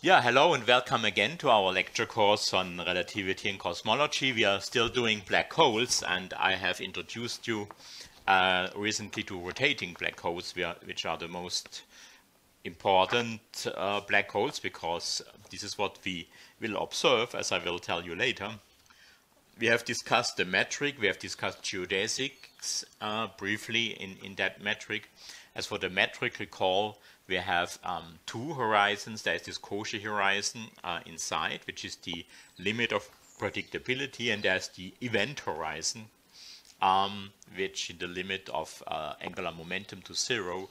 Yeah, hello and welcome again to our lecture course on Relativity and Cosmology. We are still doing black holes, and I have introduced you recently to rotating black holes, which are the most important black holes, because this is what we will observe, as I will tell you later. We have discussed the metric, we have discussed geodesics briefly in that metric. As for the metric, recall we have two horizons. There is this Cauchy horizon inside, which is the limit of predictability, and there's the event horizon, which in the limit of angular momentum to zero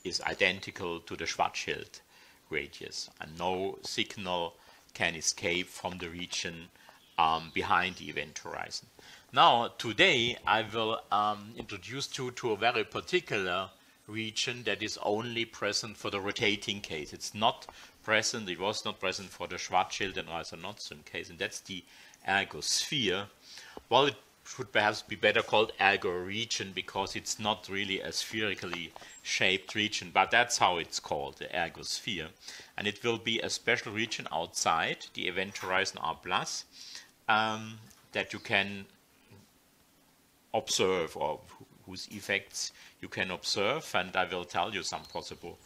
is identical to the Schwarzschild radius, and no signal can escape from the region behind the event horizon. Now, today I will introduce you to a very particular region that is only present for the rotating case. It was not present for the Schwarzschild and Reiser-Nordström case, and that's the ergosphere. Well, it should perhaps be better called ergo region, because it's not really a spherically shaped region, but that's how it's called, the ergosphere. And it will be a special region outside the event horizon R+, that you can observe, or whose effects you can observe, and I will tell you some possible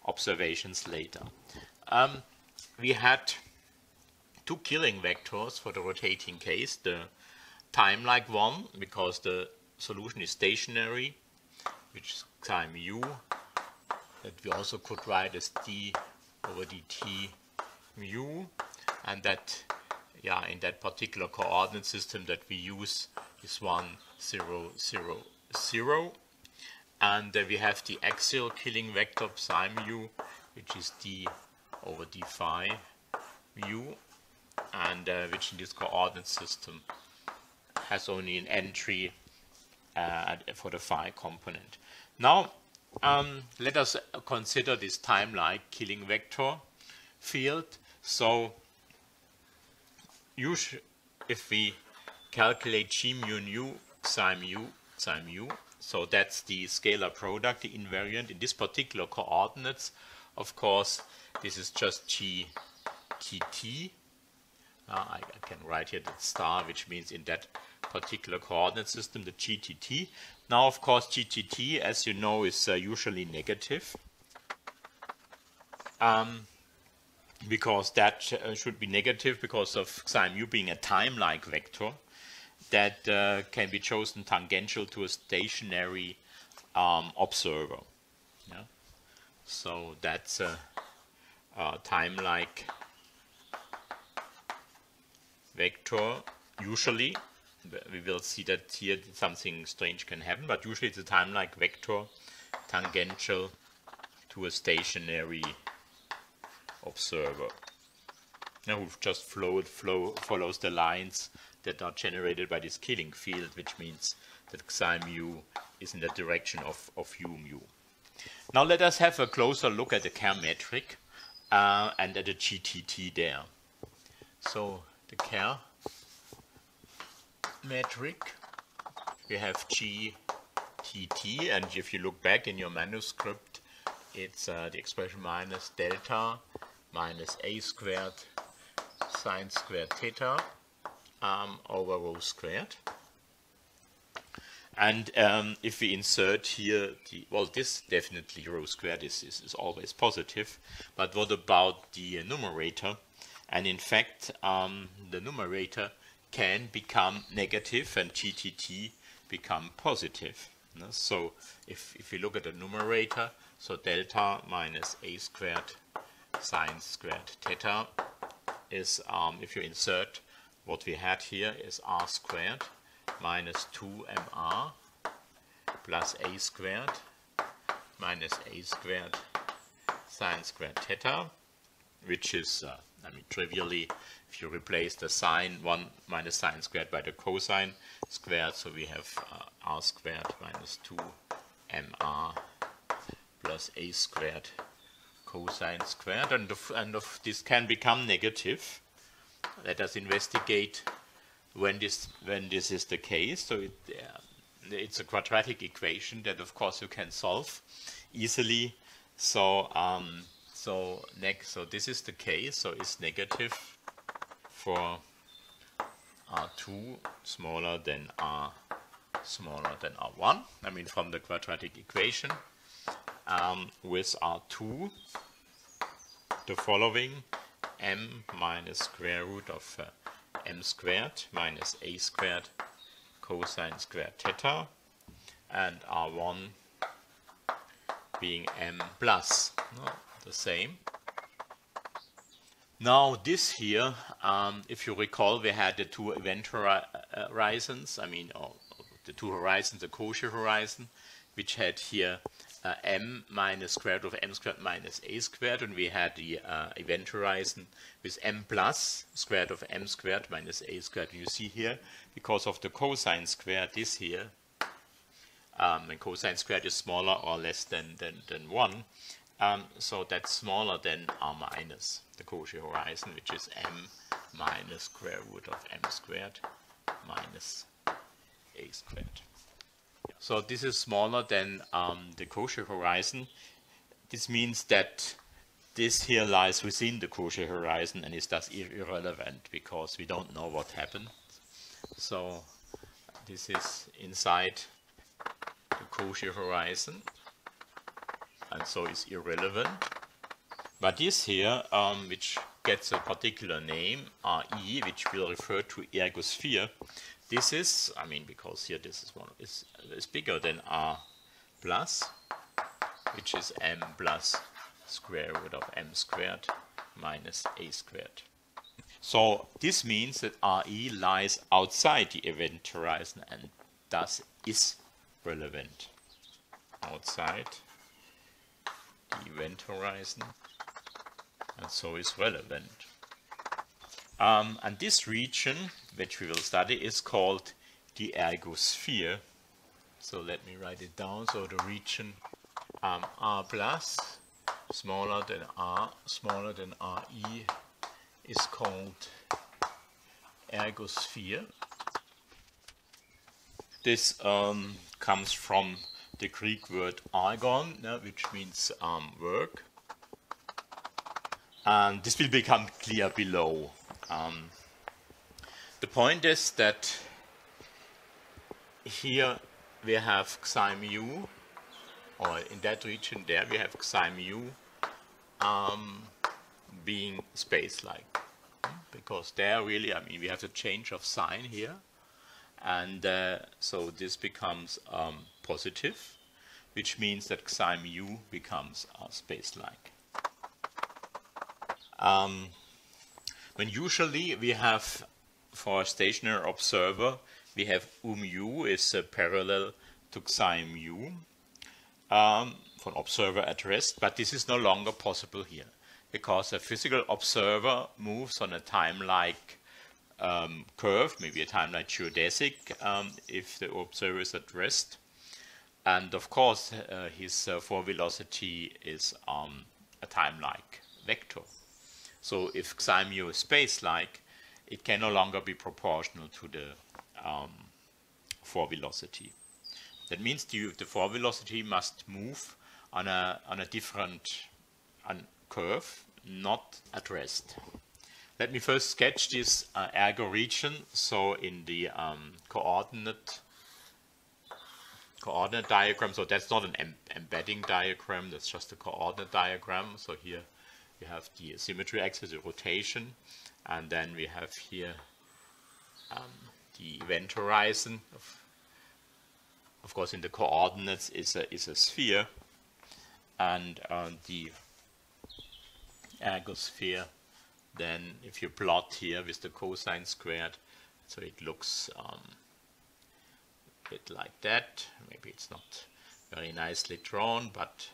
observations later. We had two killing vectors for the rotating case, the time-like one, because the solution is stationary, which is psi mu, that we also could write as d over dt mu, and that, yeah, in that particular coordinate system that we use is 1, 0, 0, 0. And we have the axial killing vector psi mu, which is d over d phi mu, and which in this coordinate system has only an entry for the phi component. Now, let us consider this time-like killing vector field. So, if we calculate g mu nu psi mu, so that's the scalar product, the invariant in this particular coordinates. Of course, this is just g tt. I can write here the star, which means in that particular coordinate system, the gtt. Now, of course, gtt, as you know, is usually negative, because that should be negative because of psi mu being a time-like vector that can be chosen tangential to a stationary observer. Yeah? So that's a time-like vector. Usually, we will see that here something strange can happen, but usually it's a time-like vector tangential to a stationary observer. Now, who just follows the lines that are generated by this killing field, which means that psi mu is in the direction of u mu. Now let us have a closer look at the Kerr metric and at the GTT there. So the Kerr metric, we have GTT, and if you look back in your manuscript, it's the expression minus delta minus a squared sine squared theta over rho squared. And if we insert here this definitely rho squared is always positive, but what about the numerator? And in fact, the numerator can become negative and GTT become positive. So if we look at the numerator, so delta minus a squared sine squared theta is, if you insert what we had here, is r squared minus 2mr plus a squared minus a squared sine squared theta, which is, trivially, if you replace the sine 1 minus sine squared by the cosine squared, so we have r squared minus 2mr plus a squared cosine squared, and this can become negative. Let us investigate when this is the case. So it's a quadratic equation that, of course, you can solve easily. So So this is the case, so it's negative for R2 smaller than R1, I mean from the quadratic equation, with R2 the following: m minus square root of m squared minus a squared cosine squared theta, and R1 being m plus, the same. Now this here, if you recall, we had the two event horizons, I mean the two horizons, the Cauchy horizon, which had here m minus square root of m squared minus a squared, and we had the event horizon with m plus square root of m squared minus a squared. And you see here, because of the cosine squared, this here, and cosine squared is smaller or less than 1, so that's smaller than r minus, the Cauchy horizon, which is m minus square root of m squared minus a squared. So this is smaller than the Cauchy horizon. This means that this here lies within the Cauchy horizon and is thus irrelevant because we don't know what happened. So this is inside the Cauchy horizon, and so it's irrelevant. But this here, which gets a particular name, RE, which will refer to ergosphere, this is, I mean, because here this is bigger than R plus, which is m plus square root of m squared minus a squared. So this means that RE lies outside the event horizon and thus is relevant. Outside the event horizon, and so is relevant. And this region, which we will study, is called the ergosphere. So let me write it down. So the region R plus smaller than RE is called ergosphere. This comes from the Greek word ergon, which means work. And this will become clear below. The point is that here we have psi mu, or in that region there we have psi mu being space-like. Because there really, I mean, we have the change of sign here. And so this becomes positive, which means that psi mu becomes space-like. When usually we have, for a stationary observer, we have mu is parallel to psi mu for an observer at rest, but this is no longer possible here because a physical observer moves on a time-like curve, maybe a time-like geodesic, if the observer is at rest. And of course, his forward velocity is a time-like vector. So if psi mu is space-like, it can no longer be proportional to the forward velocity. That means the forward velocity must move on a different curve, not at rest. Let me first sketch this ergo region. So in the coordinate diagram, so that's not an embedding diagram, that's just a coordinate diagram. So here we have the symmetry axis, the rotation, and then we have here the event horizon. Of course, in the coordinates is a sphere, and the ergosphere. Then, if you plot here with the cosine squared, so it looks a bit like that. Maybe it's not very nicely drawn, but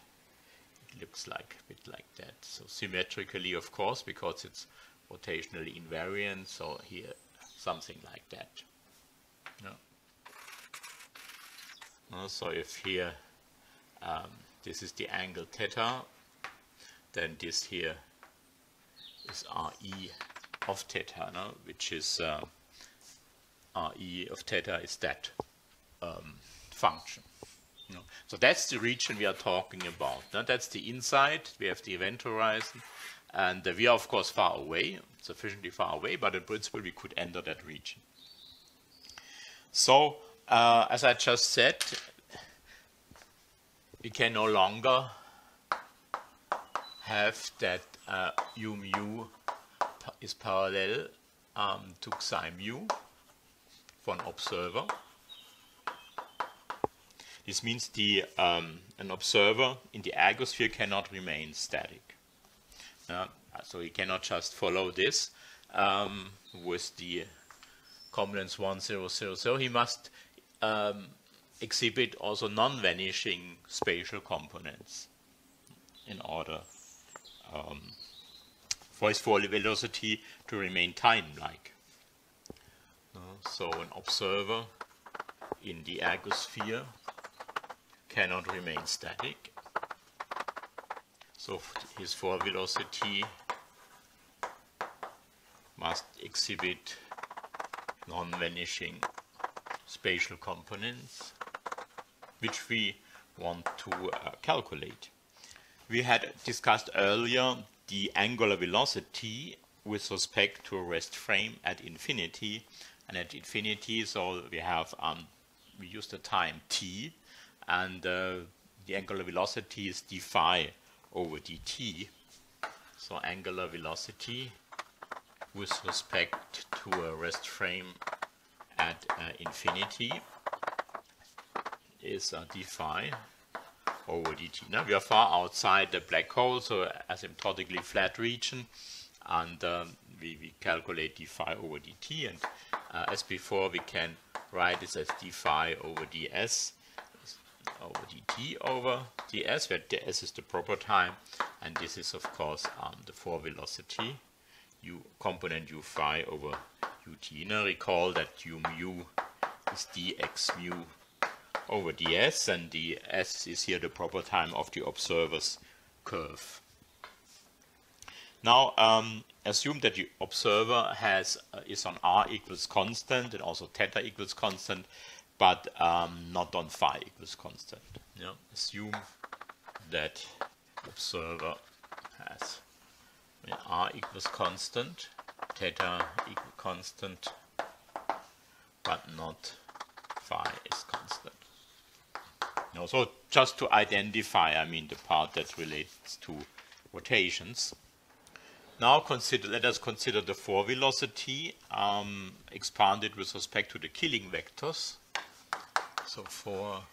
it looks like a bit like that. So symmetrically, of course, because it's rotationally invariant. So here, something like that. So if here this is the angle theta, then this here is Re of theta, which is Re of theta is that function. No. So that's the region we are talking about. Now, that's the inside. We have the event horizon. And we are, of course, far away, sufficiently far away, but in principle, we could enter that region. So, as I just said, we can no longer have that u mu is parallel to psi mu for an observer. This means an observer in the ergosphere cannot remain static. So he cannot just follow this with the components 1, 0, 0, 0. He must exhibit also non-vanishing spatial components in order for his fall velocity to remain time-like. So an observer in the ergosphere cannot remain static. So his fall velocity must exhibit non-vanishing spatial components, which we want to calculate. We had discussed earlier the angular velocity with respect to a rest frame at infinity, and at infinity, so we have we use the time t, and the angular velocity is d phi over dt. So angular velocity with respect to a rest frame at infinity is d phi over dt. Now we are far outside the black hole, so asymptotically flat region, and we calculate d phi over dt, and as before we can write this as d phi over ds over dt over ds, where ds is the proper time, and this is of course the fall velocity, component u phi over ut. Now recall that u mu is dx mu over ds, and the s is here the proper time of the observer's curve. Now assume that the observer is on r equals constant and also theta equals constant, but not on phi equals constant. Yeah? Assume that observer has r equals constant, theta equals constant, but not phi is constant. No, so just to identify, I mean the part that relates to rotations. Now let us consider the fall velocity expanded with respect to the killing vectors. So for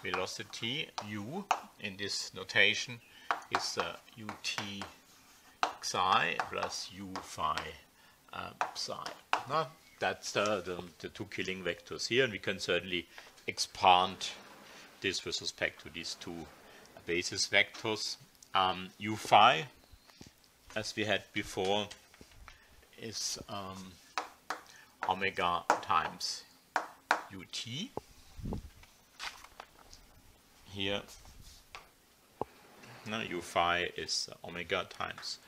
velocity u in this notation is ut psi plus u phi psi. Now, that's the two killing vectors here, and we can certainly expand this with respect to these two basis vectors. U phi, as we had before, is omega times ut. Here, now u phi is omega times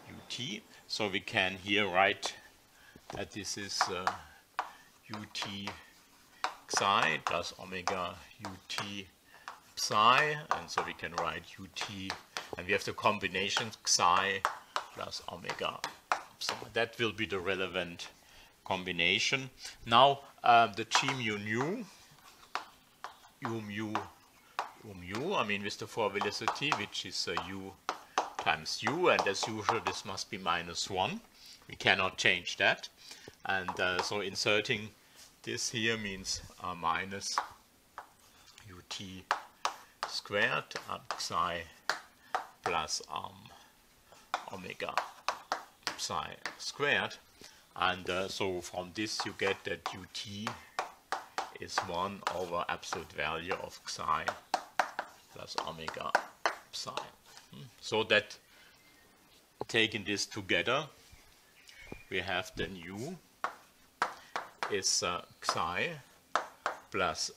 ut. So we can here write that this is ut psi plus omega ut psi, and so we can write ut, and we have the combination psi plus omega psi. That will be the relevant combination. Now the g mu nu, u mu, I mean with the fall velocity, which is u times u, and as usual this must be -1. We cannot change that, and so inserting this here means minus ut squared psi plus omega psi squared, and so from this you get that ut is 1 over absolute value of psi plus omega psi. So that, taking this together, we have then u is psi plus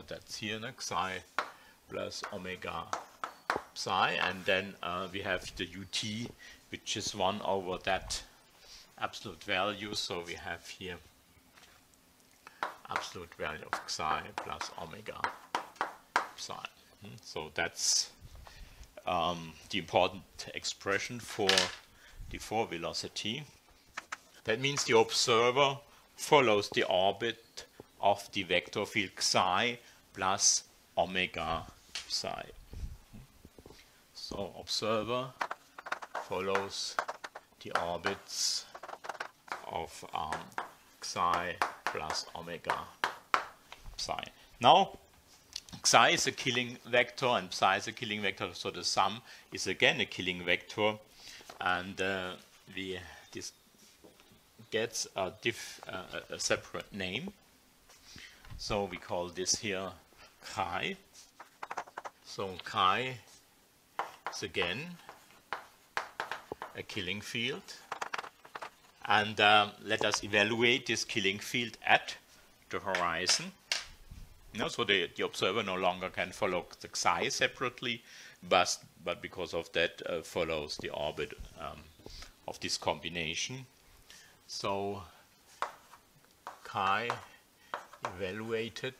that's here, psi plus omega psi, and then we have the ut, which is 1 over that absolute value, so we have here absolute value of psi plus omega psi. So that's the important expression for the 4 velocity. That means the observer follows the orbit of the vector field psi plus omega psi. So observer follows the orbits of psi plus omega psi. Now, psi is a killing vector and psi is a killing vector, so the sum is again a killing vector, and this gets a separate name. So we call this here chi. So chi is again a killing field, and let us evaluate this killing field at the horizon. So the observer no longer can follow the psi separately, but because of that follows the orbit of this combination. So chi evaluated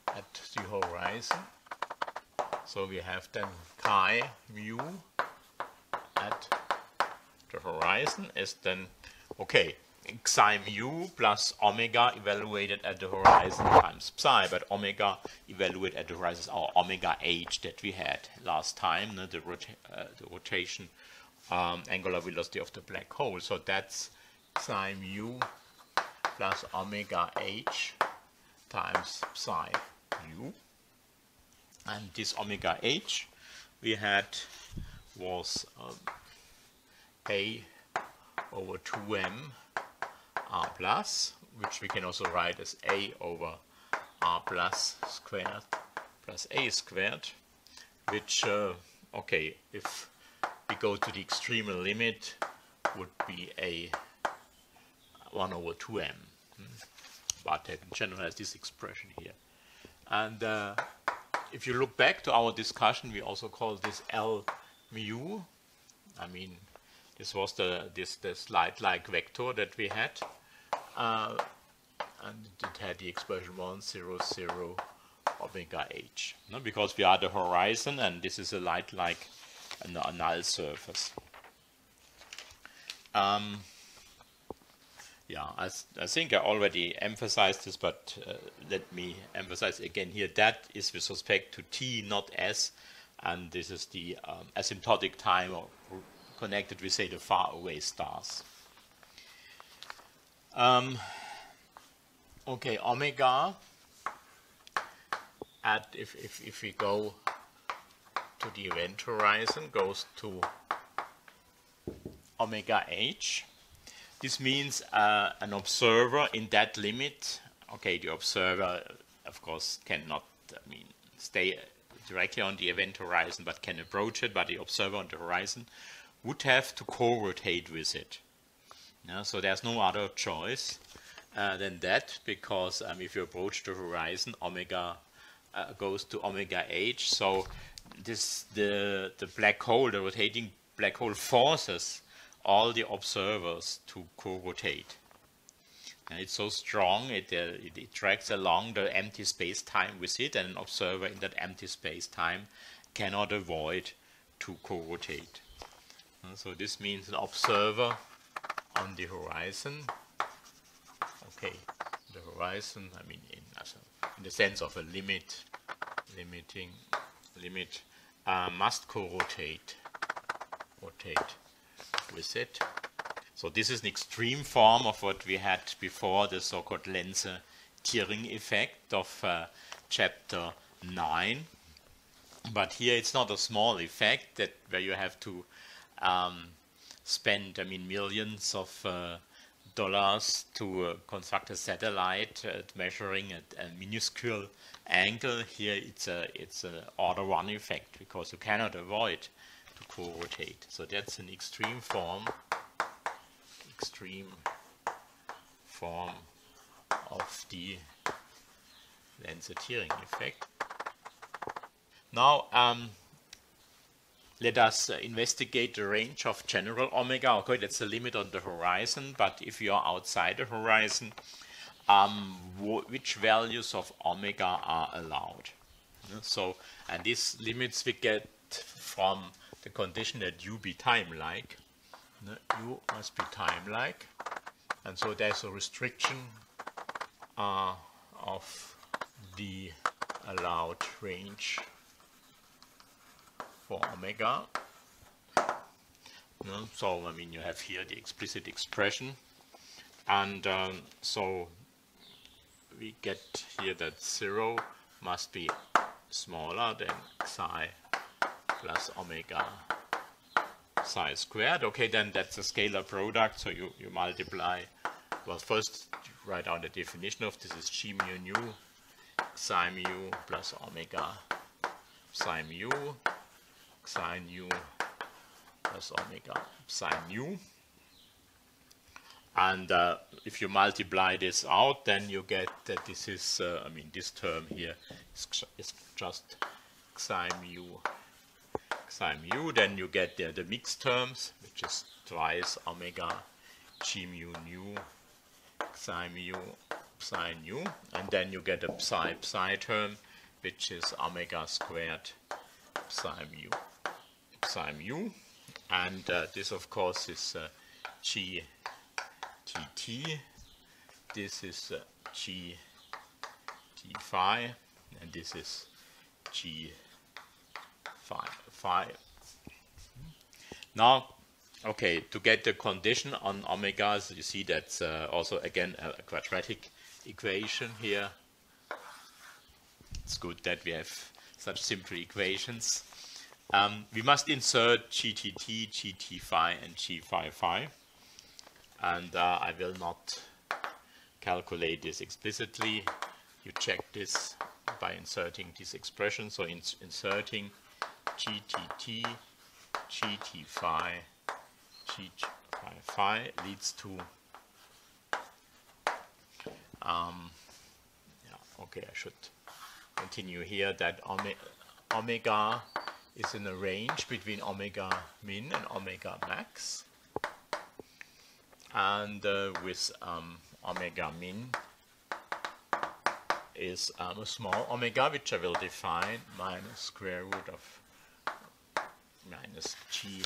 at the horizon. So we have then chi mu at the horizon is then, okay, psi mu plus omega evaluated at the horizon times psi, but omega evaluated at the horizon is our omega h that we had last time, the rotation angular velocity of the black hole. So that's psi mu plus omega h times psi mu. And this omega h we had was a over 2m r plus, which we can also write as a over r plus squared plus a squared, which, okay, if we go to the extreme limit, would be a 1 over 2m. But in general has this expression here. And if you look back to our discussion, we also call this L mu. I mean, this was the slide-like vector that we had. And it had the expression 1, 0, 0, omega h. No? Because we are the horizon, and this is a light-like a null surface. Yeah, I think I already emphasized this, but let me emphasize again here. That is with respect to t, not s, and this is the asymptotic time or connected with, say, the far away stars. Okay, omega at if we go to the event horizon goes to omega h. This means an observer in that limit. Okay, the observer, of course, cannot stay directly on the event horizon, but can approach it. But the observer on the horizon would have to co-rotate with it. So there's no other choice than that, because if you approach the horizon, omega goes to omega h. So the black hole, the rotating black hole, forces all the observers to co-rotate. And it's so strong, it drags along the empty space-time with it, and an observer in that empty space-time cannot avoid to co-rotate. So this means an observer on the horizon, okay, the horizon, I mean in the sense of a limit, must co-rotate with it. So this is an extreme form of what we had before, the so-called Lense-Thirring effect of chapter 9. But here it's not a small effect that where you have to spend, millions of dollars to construct a satellite measuring a minuscule angle. Here it's an order 1 effect, because you cannot avoid to co-rotate. So that's an extreme form of the Lense-Thirring effect. Now let us investigate the range of general omega. Okay, that's the limit on the horizon, but if you are outside the horizon, which values of omega are allowed? So, and these limits we get from the condition that u be time-like. U must be time-like, and so there's a restriction of the allowed range for omega. So, I mean, you have here the explicit expression, and so we get here that 0 must be smaller than psi plus omega psi squared. Okay, then that's a scalar product, so you multiply. Well, first you write down the definition of this is g mu nu psi mu plus omega psi mu psi nu plus omega psi mu. And if you multiply this out, then you get that this is, I mean, this term here is just psi mu. Then you get the mixed terms, which is twice omega g mu nu psi mu psi nu. And then you get a psi term, which is omega squared psi mu. And this, of course, is g gt. This is g phi, and this is g phi. Now, okay, to get the condition on omegas, you see that's also again a quadratic equation here. It's good that we have such simple equations. We must insert gtt, gt phi, and g phi phi. And I will not calculate this explicitly. You check this by inserting this expression. So inserting gtt, gt phi, g phi phi leads to okay, I should continue here that omega is in a range between omega min and omega max. And with omega min is a small omega, which I will define minus square root of minus gt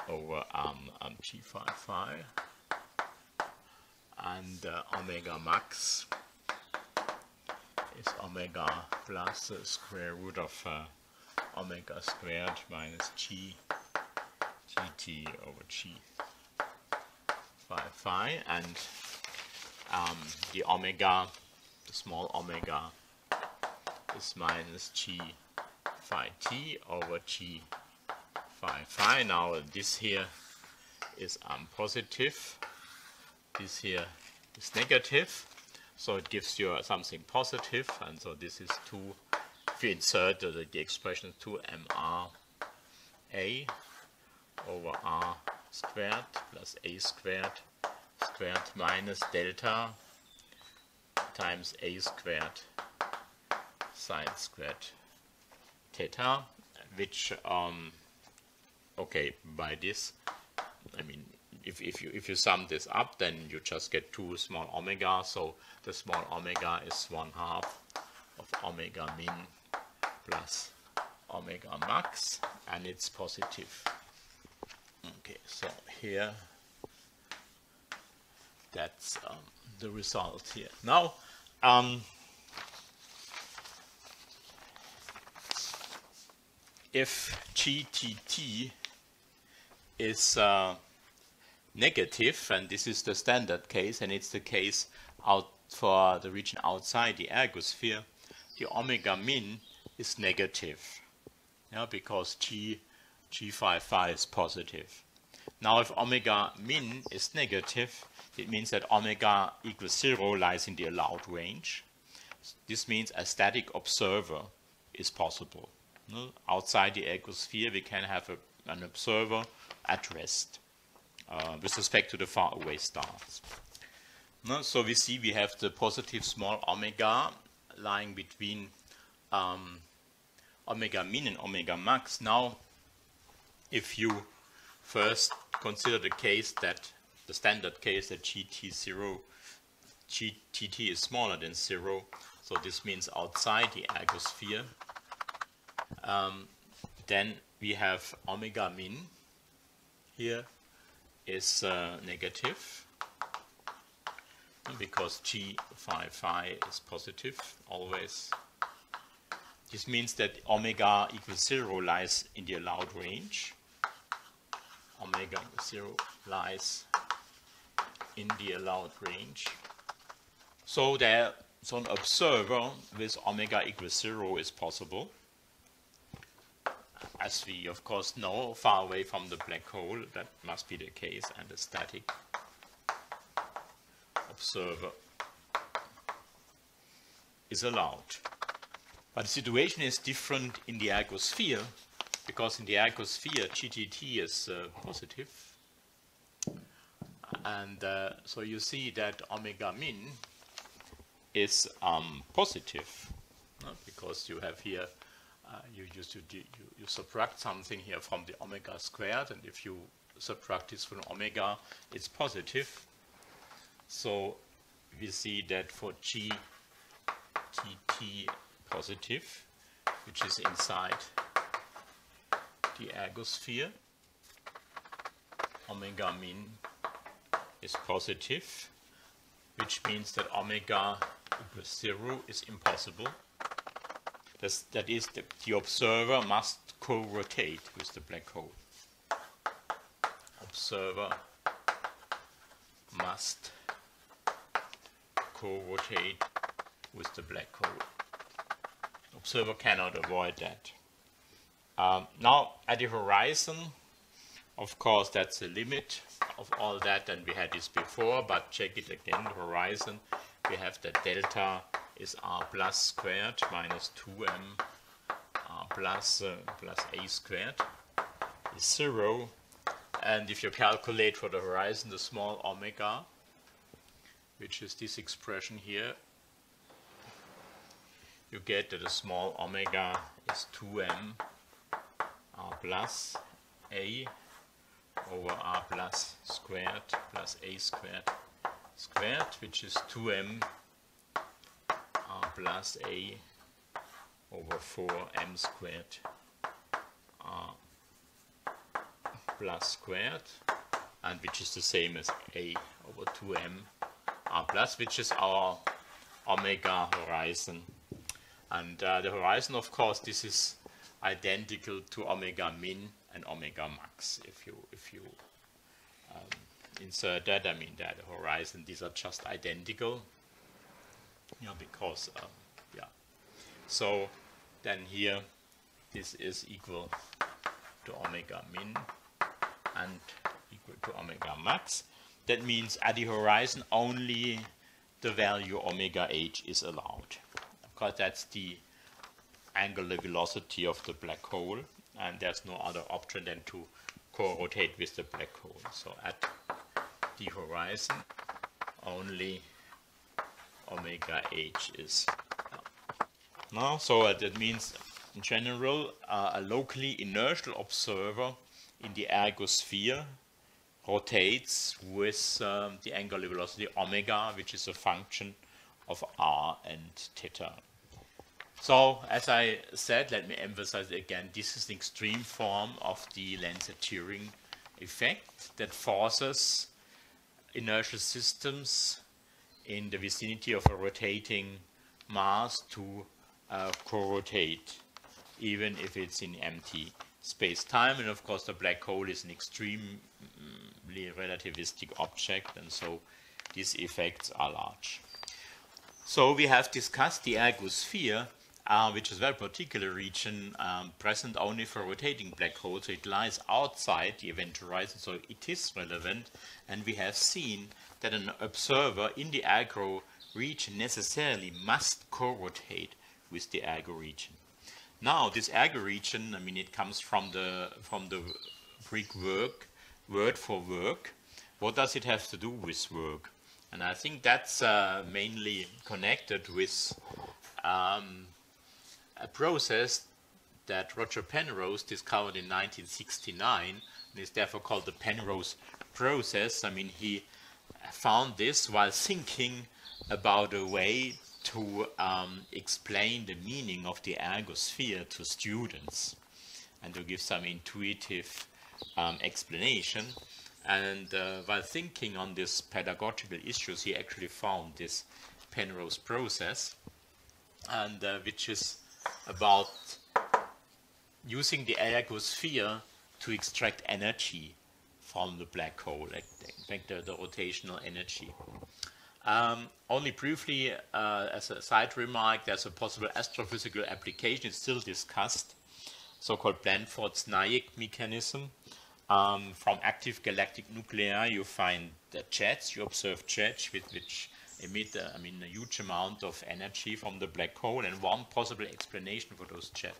over g phi phi, and omega max is omega plus the square root of omega squared minus gt over g phi phi, and the omega, the small omega, is minus g phi t over g phi phi. Now this here is positive, this here is negative, so it gives you something positive, and so this is 2, if you insert the expression 2mr a over r squared plus a squared minus delta times a squared sine squared theta, which okay, by this, I mean, if you sum this up, then you just get 2 small omega. So the small omega is 1/2 of omega min plus omega max, and it's positive. Okay, so here that's the result here. Now, if gtt is negative, and this is the standard case, and it's the case out for the region outside the ergosphere, the omega min is negative, because g phi phi is positive. Now, if omega min is negative, it means that omega equals 0 lies in the allowed range. This means a static observer is possible. Outside the ergosphere, we can have an observer at rest with respect to the far away stars. So we see we have the positive small omega lying between omega min and omega max. Now, if you first consider the case that the standard case that GT0 Tt is smaller than 0, so this means outside the ergosphere. Then we have omega min here is negative, because G phi is positive always. This means that omega equals 0 lies in the allowed range. Omega equals 0 lies in the allowed range. So an observer with omega equals 0 is possible. As we of course know, far away from the black hole, that must be the case, and a static observer is allowed. But the situation is different in the ergosphere, because in the ergosphere GTT is positive. And so you see that omega min is positive, because you have here, you subtract something here from the omega squared, and if you subtract this from omega, it's positive. So we see that for GTT positive, which is inside the ergosphere, omega min is positive, which means that omega equals 0 is impossible. That is, the observer must co-rotate with the black hole. Observer must co-rotate with the black hole. Observer cannot avoid that. Now, at the horizon, of course, that's the limit of all that, and we had this before, but check it again. The horizon, we have that delta is r plus squared minus 2m r plus a squared is 0. And if you calculate for the horizon the small omega, which is this expression here, you get that the small omega is 2m r plus a over r plus squared plus a squared, which is 2m r plus a over 4m squared r plus squared, and which is the same as a over 2m r plus, which is our omega horizon. And the horizon, of course, this is identical to omega min and omega max. If you insert that, I mean that the horizon, these are just identical, because so then here this is equal to omega min and equal to omega max. That means at the horizon only the value omega h is allowed, because that's the angular velocity of the black hole, and there's no other option than to co-rotate with the black hole. So at the horizon only omega h is now. So that means in general a locally inertial observer in the ergosphere rotates with the angular velocity omega, which is a function of r and theta. So, as I said, let me emphasize again, this is an extreme form of the Lense-Thirring effect that forces inertial systems in the vicinity of a rotating mass to co-rotate, even if it's in empty space-time. And of course, the black hole is an extremely relativistic object, and so these effects are large. So we have discussed the ergosphere, which is a very particular region present only for rotating black holes. So it lies outside the event horizon, so it is relevant. And we have seen that an observer in the ergo region necessarily must co-rotate with the ergo region. Now, this ergo region, I mean, it comes from the Greek word for work. What does it have to do with work? And I think that's mainly connected with a process that Roger Penrose discovered in 1969, and is therefore called the Penrose process. I mean, he found this while thinking about a way to explain the meaning of the ergosphere to students and to give some intuitive explanation. And while thinking on these pedagogical issues, he actually found this Penrose process, and which is about using the ergosphere to extract energy from the black hole, in fact the rotational energy. Only briefly, as a side remark, there's a possible astrophysical application. It's still discussed, so-called Blandford-Snarek mechanism. From active galactic nuclei, you find the jets. You observe jets which emit, a huge amount of energy from the black hole, and one possible explanation for those jets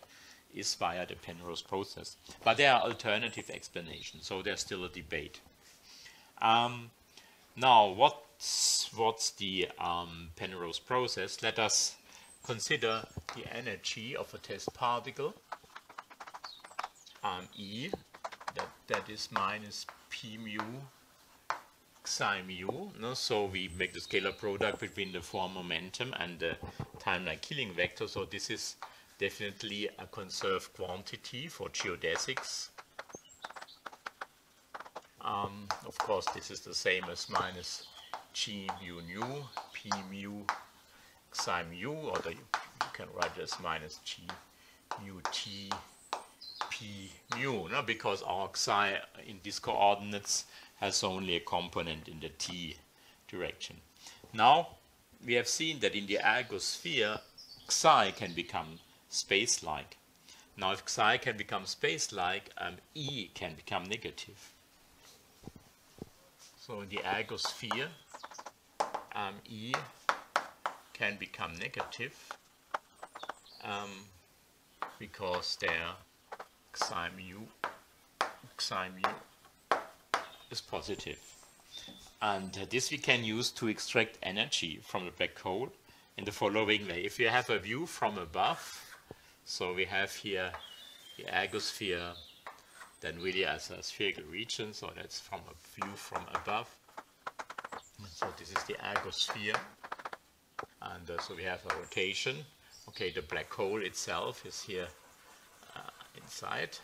is via the Penrose process. But there are alternative explanations, so there's still a debate. Now, what's the Penrose process? Let us consider the energy of a test particle, E, that is minus p mu psi mu. No? So we make the scalar product between the form momentum and the timeline killing vector. So this is definitely a conserved quantity for geodesics. Of course, this is the same as minus g mu nu p mu psi mu, or you can write it as minus g mu t p mu, no? Because our psi in these coordinates has only a component in the t direction. Now, we have seen that in the ergosphere, psi can become space-like. Now, if psi can become space-like, E can become negative. So in the ergosphere, E can become negative because their psi mu is positive. And this we can use to extract energy from the black hole in the following way. If you have a view from above, so we have here the ergosphere then really as a spherical region, so that's from a view from above. So this is the ergosphere, and so we have a rotation. Okay, the black hole itself is here inside,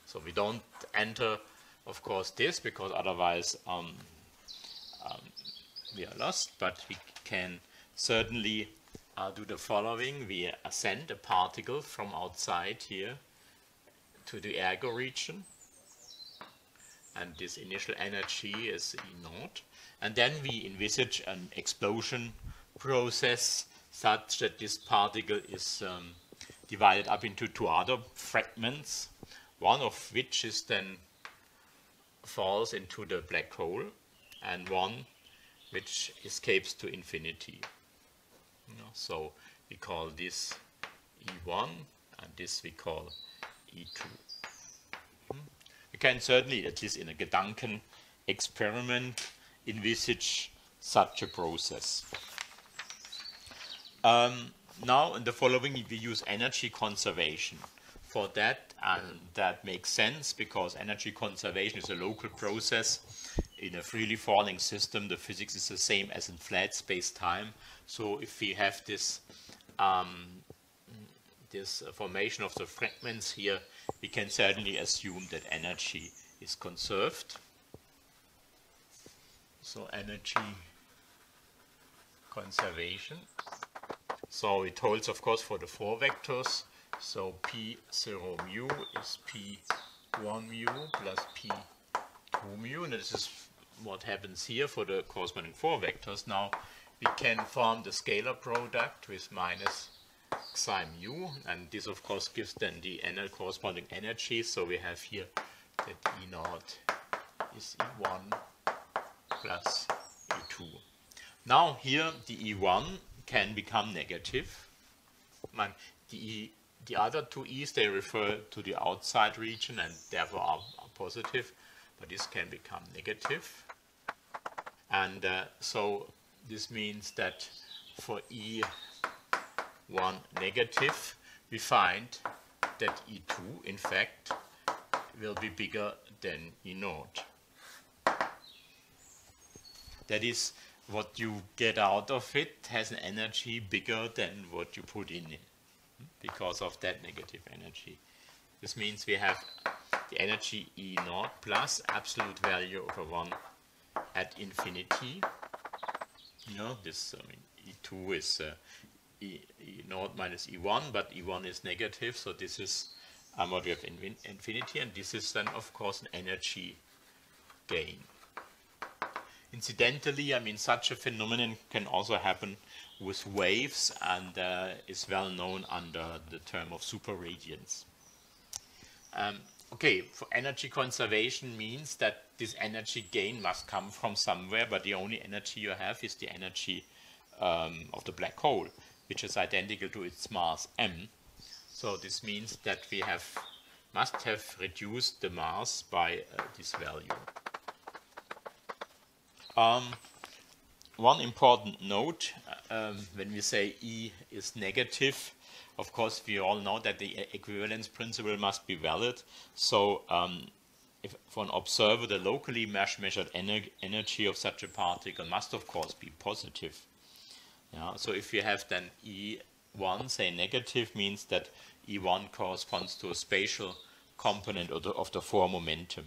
so we don't enter, of course, this, because otherwise we are lost, but we can certainly do the following. We ascend a particle from outside here to the ergo region, and this initial energy is E0, and then we envisage an explosion process such that this particle is divided up into two other fragments, one of which is then falls into the black hole, and one which escapes to infinity. So we call this E1, and this we call E2. You can certainly, at least in a Gedanken experiment, envisage such a process. Now, in the following, we use energy conservation for that, and that makes sense because energy conservation is a local process. In a freely falling system, the physics is the same as in flat space-time. So if we have this formation of the fragments here, we can certainly assume that energy is conserved. So energy conservation. So it holds, of course, for the four vectors. So P0 mu is P1 mu plus P2 mu. And this is what happens here for the corresponding four vectors. Now we can form the scalar product with minus psi mu, and this of course gives then the corresponding energy. So we have here that E0 is E1 plus E2. Now here the E1 can become negative. The other two E's, they refer to the outside region and therefore are positive, but this can become negative. And so this means that for E1 negative, we find that E2, in fact, will be bigger than E0. That is what you get out of it has an energy bigger than what you put in it because of that negative energy. This means we have the energy E naught plus absolute value over 1 at infinity. You know, this, I mean, E2 is E naught minus E1, but E1 is negative, so this is what we have in infinity, and this is then, of course, an energy gain. Incidentally, I mean, such a phenomenon can also happen with waves and is well known under the term of superradiance. Okay, for energy conservation means that this energy gain must come from somewhere, but the only energy you have is the energy of the black hole, which is identical to its mass m. So this means that we must have reduced the mass by this value. One important note, when we say E is negative, of course we all know that the equivalence principle must be valid. So if for an observer the locally measured energy of such a particle must of course be positive. Yeah, so if you have then E1, say negative, means that E1 corresponds to a spatial component of the four momentum.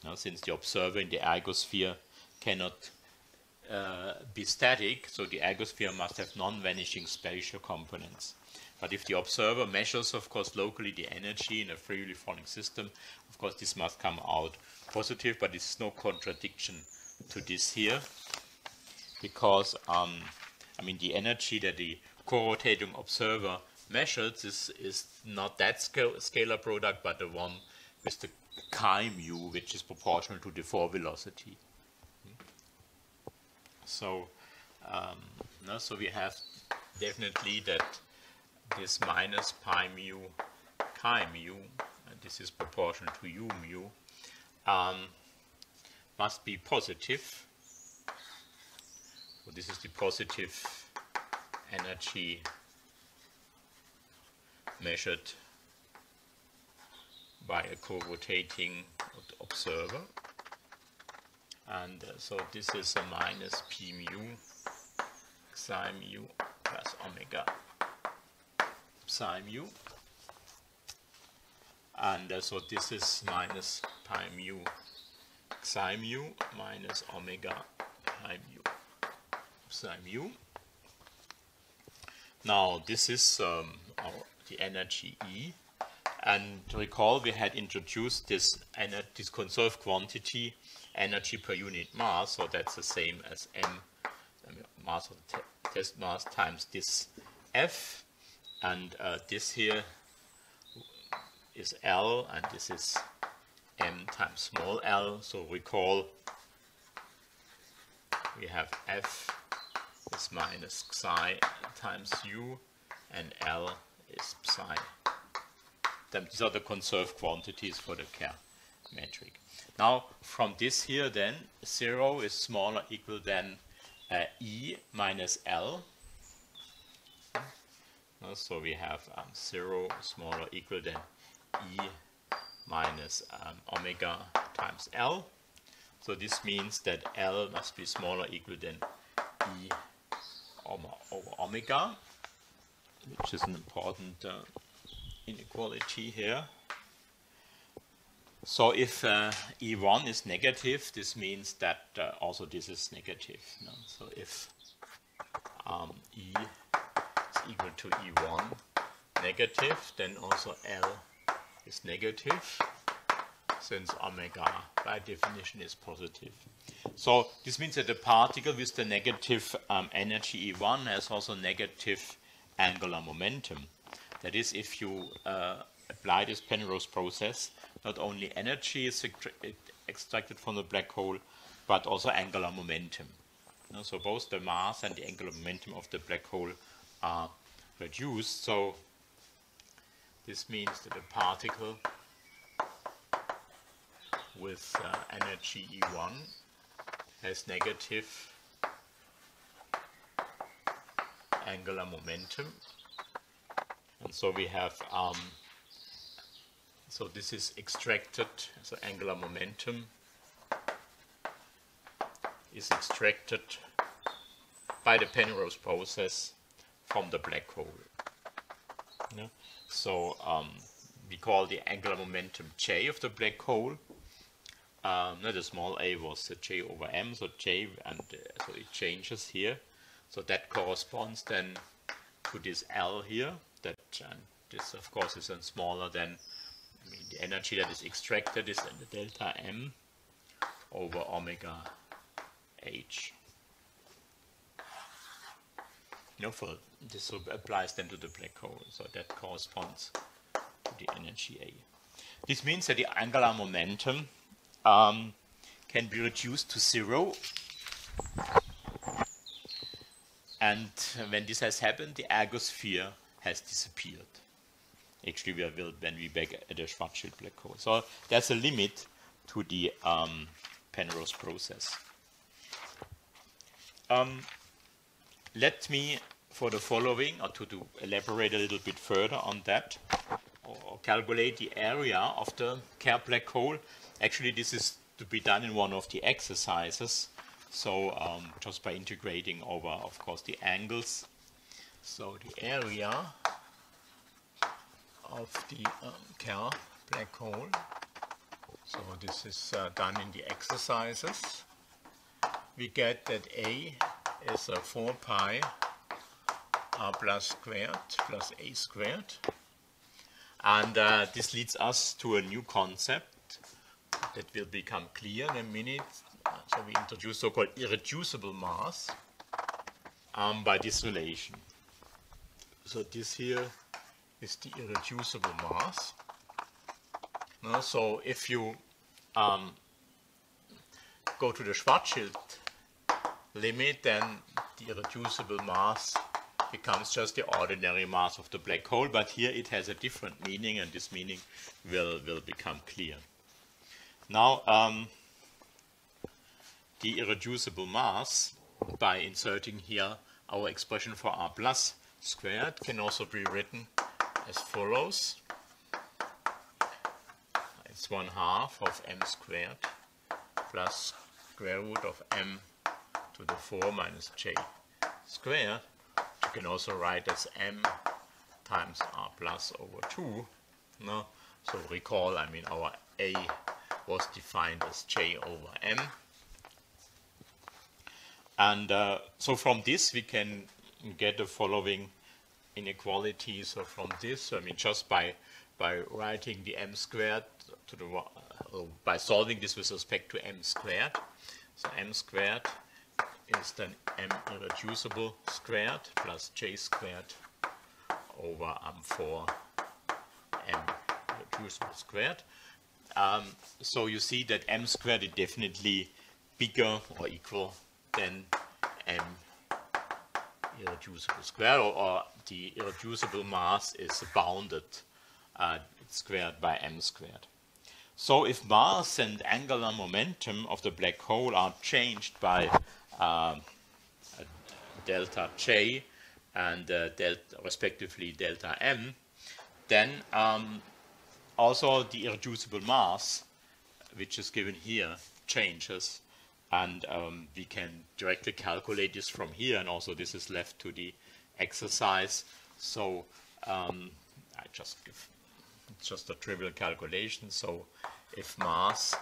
Now, since the observer in the ergosphere cannot be static, so the ergosphere must have non-vanishing spatial components. But if the observer measures, of course, locally the energy in a freely falling system, of course this must come out positive, but there is no contradiction to this here, because I mean, the energy that the co-rotating observer measures is not that scalar product, but the one with the chi mu, which is proportional to the four velocity. So, so we have definitely that this minus pi mu chi mu, and this is proportional to u mu, must be positive. So this is the positive energy measured by a co-rotating observer. And so this is a minus p mu psi mu plus omega psi mu. And so this is minus pi mu psi mu minus omega pi mu psi mu. Now this is the energy E, and recall we had introduced this conserved quantity energy per unit mass, so that's the same as m, mass of the test mass, times this F, and this here is L, and this is m times small l. So recall we have F is minus psi times u, and L is psi. Then these are the conserved quantities for the Kerr metric. Now from this here then 0 is smaller equal than E minus L. So we have 0 smaller equal than E minus omega times L. So this means that L must be smaller equal than E over omega, which is an important inequality here. So if E1 is negative, this means that also this is negative. No? So if E is equal to E1 negative, then also L is negative, since omega by definition is positive. So this means that the particle with the negative energy E1 has also negative angular momentum. That is, if you apply this Penrose process, not only energy is extracted from the black hole, but also angular momentum. So both the mass and the angular momentum of the black hole are reduced. So this means that the particle with energy E1 has negative angular momentum. And so we have, so this is extracted, so angular momentum is extracted by the Penrose process from the black hole. Yeah. So we call the angular momentum J of the black hole. The small a was J over m, so J, and so it changes here. So that corresponds then to this L here. That this of course is then smaller than, I mean, the energy that is extracted is then the delta m over omega h. For this applies then to the black hole, so that corresponds to the energy A. This means that the angular momentum can be reduced to 0, and when this has happened, the ergosphere has disappeared. Actually, we will then be back at the Schwarzschild black hole. So there's a limit to the Penrose process. Let me, for the following, or to elaborate a little bit further on that, or calculate the area of the Kerr black hole. Actually, this is to be done in one of the exercises. So just by integrating over, of course, the angles. So the area of the Kerr black hole. So this is done in the exercises. We get that A is 4 pi r plus squared plus a squared. And this leads us to a new concept that will become clear in a minute. So we introduce so-called irreducible mass by this relation. So this here is the irreducible mass. So if you go to the Schwarzschild limit, then the irreducible mass becomes just the ordinary mass of the black hole, but here it has a different meaning, and this meaning will become clear. Now, the irreducible mass, by inserting here our expression for r plus squared, can also be written as follows. It's 1/2 of m squared plus square root of m to the 4 minus j squared. You can also write as m times r plus over 2. No? So recall, I mean, our a was defined as j over m. And so from this we can get the following inequality. So from this, I mean, just by writing the m squared to the by solving this with respect to m squared. So m squared is then m irreducible squared plus j squared over 4 m irreducible squared. So you see that m squared is definitely bigger or equal than m irreducible squared, or the irreducible mass is bounded squared by m squared. So if mass and angular momentum of the black hole are changed by delta J and respectively delta M, then also the irreducible mass, which is given here, changes, and we can directly calculate this from here, and also this is left to the exercise. So I just give, it's just a trivial calculation. So if mass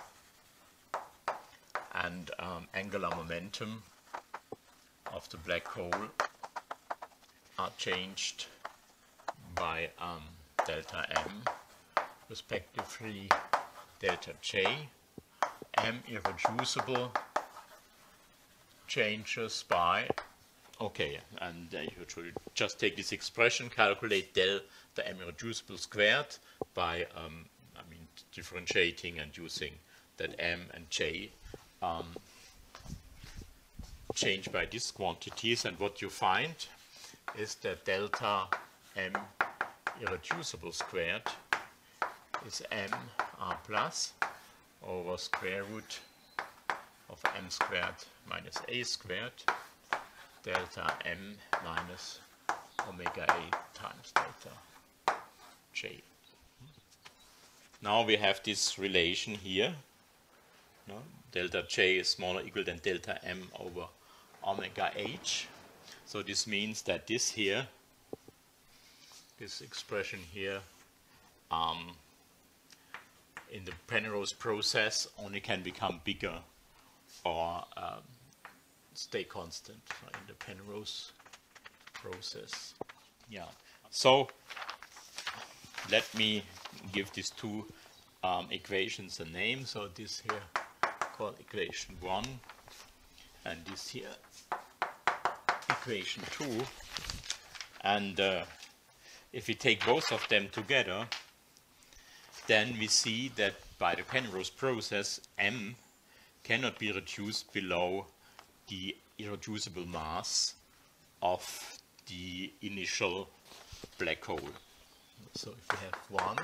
and angular momentum of the black hole are changed by delta M, respectively delta J, M irreducible changes by, okay, and you should just take this expression, calculate delta M irreducible squared by, I mean, differentiating and using that M and J change by these quantities, and what you find is that delta M irreducible squared is m r plus over square root of m squared minus a squared delta m minus omega a times delta j. Now we have this relation here. No? Delta j is smaller or equal than delta m over omega h. So this means that this here, this expression here, in the Penrose process only can become bigger or stay constant in the Penrose process. Yeah. So let me give these two equations a name. So this here called equation 1 and this here equation 2. And if we take both of them together, then we see that by the Penrose process, M cannot be reduced below the irreducible mass of the initial black hole. So if we have 1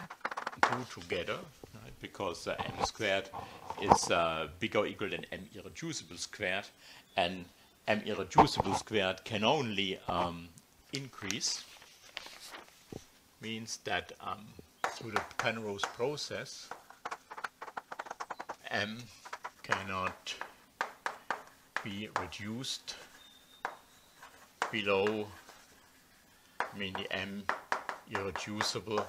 and 2 together, right, because M squared is bigger or equal than M irreducible squared, and M irreducible squared can only increase, means that through the Penrose process, M cannot be reduced below, the M irreducible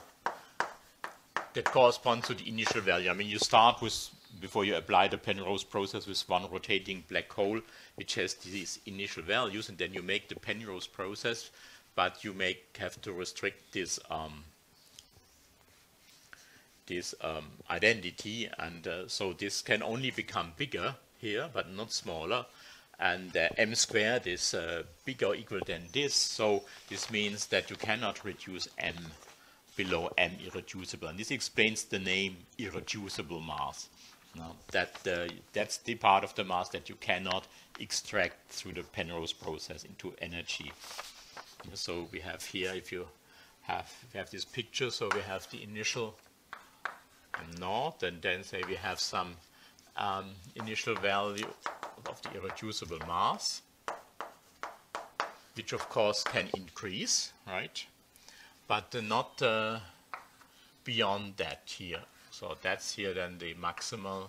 that corresponds to the initial value. You start with, before you apply the Penrose process, with one rotating black hole which has these initial values, and then you make the Penrose process, but you have to restrict this identity, and so this can only become bigger here, but not smaller, and M squared is bigger or equal than this, so this means that you cannot reduce M below M irreducible, and this explains the name irreducible mass. Now, that's the part of the mass that you cannot extract through the Penrose process into energy. So we have here, if you have this picture, so we have the initial M0, and then say we have some initial value of the irreducible mass, which of course can increase, right? But not beyond that here. So that's here then the maximal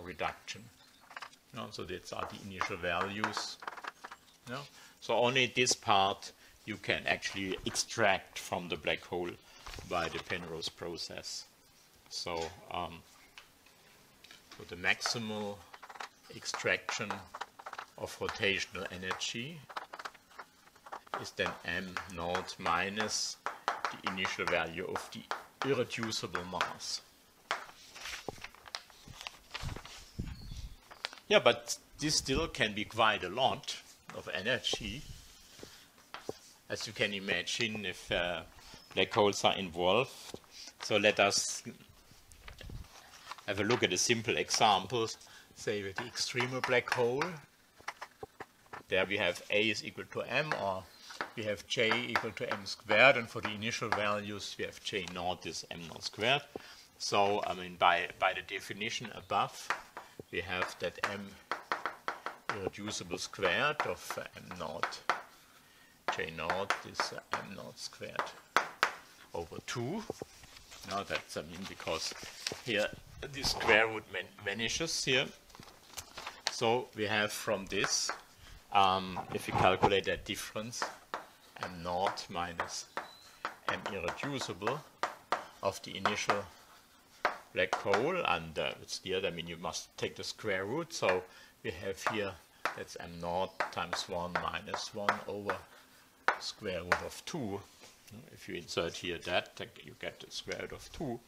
reduction. So these are the initial values. So only this part you can actually extract from the black hole by the Penrose process. So, the maximal extraction of rotational energy is then M0 minus the initial value of the irreducible mass. Yeah, but this still can be quite a lot of energy, as you can imagine, if black holes are involved. So let us have a look at a simple example, say with the extremal black hole. There we have A is equal to M, or we have J equal to M squared, and for the initial values we have J naught is M naught squared. So by the definition above, we have that M irreducible squared of M naught J naught is M naught squared over 2. Now that's because here the square root vanishes here. So we have from this, if we calculate that difference, M naught minus M irreducible of the initial black hole, and it's clear, you must take the square root, so we have here, that's M naught times 1 minus 1 over square root of 2. If you insert here that, you get the square root of 2,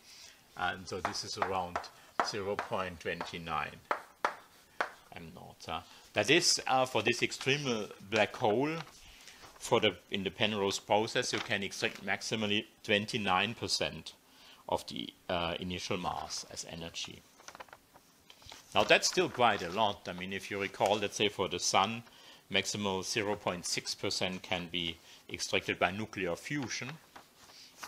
and so this is around 0.29 M naught. That is for this extremal black hole, in the Penrose process, you can extract maximally 29% of the initial mass as energy. Now that's still quite a lot. If you recall, let's say for the Sun, maximal 0.6% can be extracted by nuclear fusion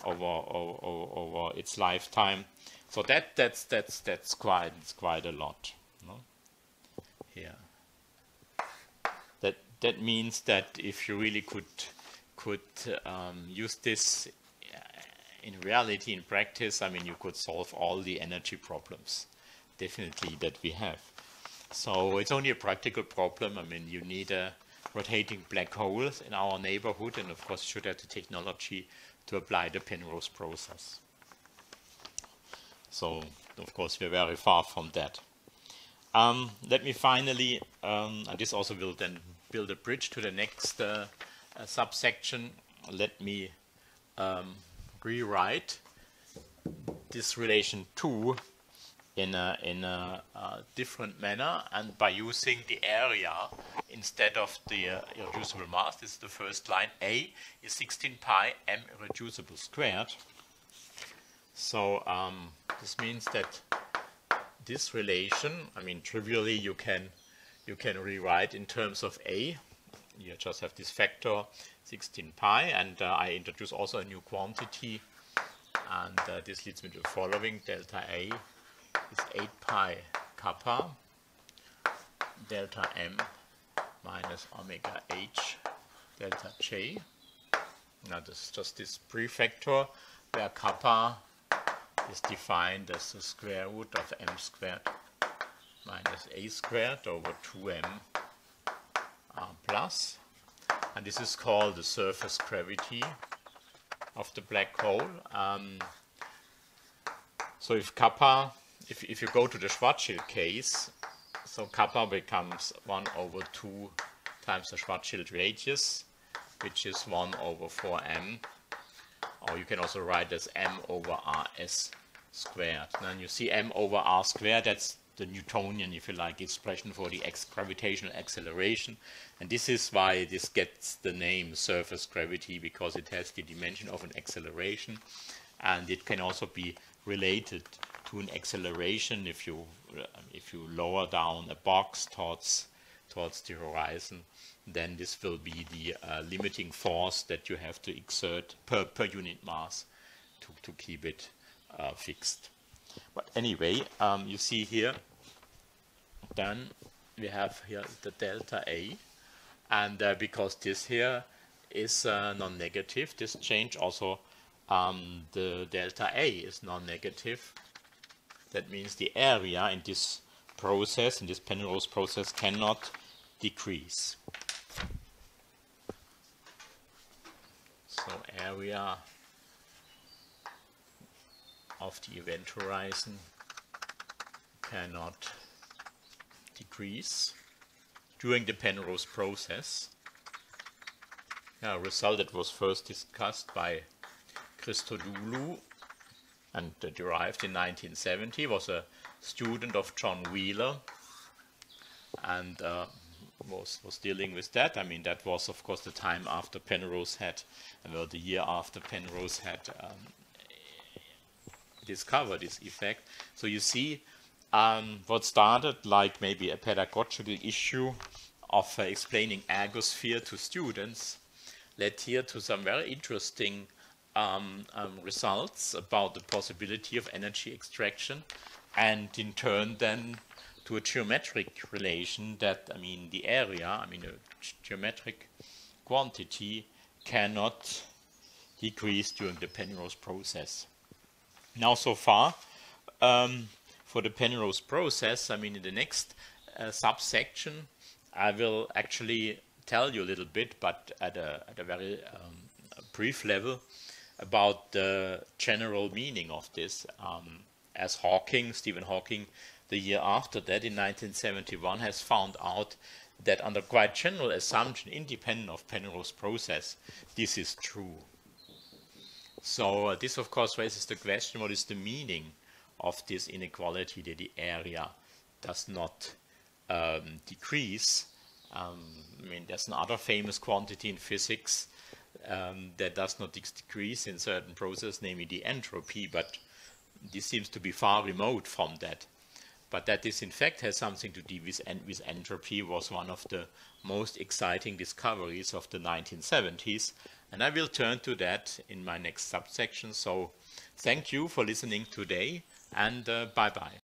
over its lifetime. So that's quite a lot. No? Here. That means that if you really could use this in reality, in practice, you could solve all the energy problems, definitely, that we have. So it's only a practical problem. You need a rotating black holes in our neighborhood, and of course should have the technology to apply the Penrose process. So of course we're very far from that. Let me finally, and this also will then build a bridge to the next subsection. Let me rewrite this relation 2 in a different manner, and by using the area instead of the irreducible mass. This is the first line. A is 16 pi m irreducible squared. So this means that this relation, I mean, trivially you can rewrite in terms of A. You just have this factor 16 pi, and I introduce also a new quantity, and this leads me to the following. Delta A is 8 pi kappa delta m minus omega h delta j. Now this is just this prefactor where kappa is defined as the square root of m squared minus a squared over 2m r plus. And this is called the surface gravity of the black hole. So if kappa, if you go to the Schwarzschild case, so kappa becomes 1 over 2 times the Schwarzschild radius, which is 1 over 4m, or you can also write as m over rs squared. Then you see m over r squared, that's the Newtonian, if you like, expression for the gravitational acceleration. And this is why this gets the name surface gravity, because it has the dimension of an acceleration, and it can also be related to an acceleration if you lower down a box towards the horizon. Then this will be the limiting force that you have to exert per unit mass to keep it fixed. But anyway, you see here, then we have here the delta A, and because this here is non-negative, this change also, the delta A is non-negative. That means the area in this process, in this Penrose process, cannot decrease. So area of the event horizon cannot decrease during the Penrose process. A result that was first discussed by Christodoulou and derived in 1970, was a student of John Wheeler, and was dealing with that. I mean, that was of course the time after Penrose had, well, the year after Penrose had discovered this effect. So you see, what started like maybe a pedagogical issue of explaining ergosphere to students led here to some very interesting results about the possibility of energy extraction, and in turn then to a geometric relation that, I mean, the area, I mean, a geometric quantity cannot decrease during the Penrose process. Now, so far, for the Penrose process, I mean, in the next subsection, I will actually tell you a little bit, but at a very brief level, about the general meaning of this. As Stephen Hawking, the year after that, in 1971, has found out that under quite general assumption, independent of Penrose process, this is true. So this, of course, raises the question, what is the meaning of this inequality that the area does not decrease? I mean, there's another famous quantity in physics that does not decrease in certain processes, namely the entropy, but this seems to be far remote from that. But that this in fact has something to do with entropy was one of the most exciting discoveries of the 1970s, and I will turn to that in my next subsection. So thank you for listening today, and bye-bye.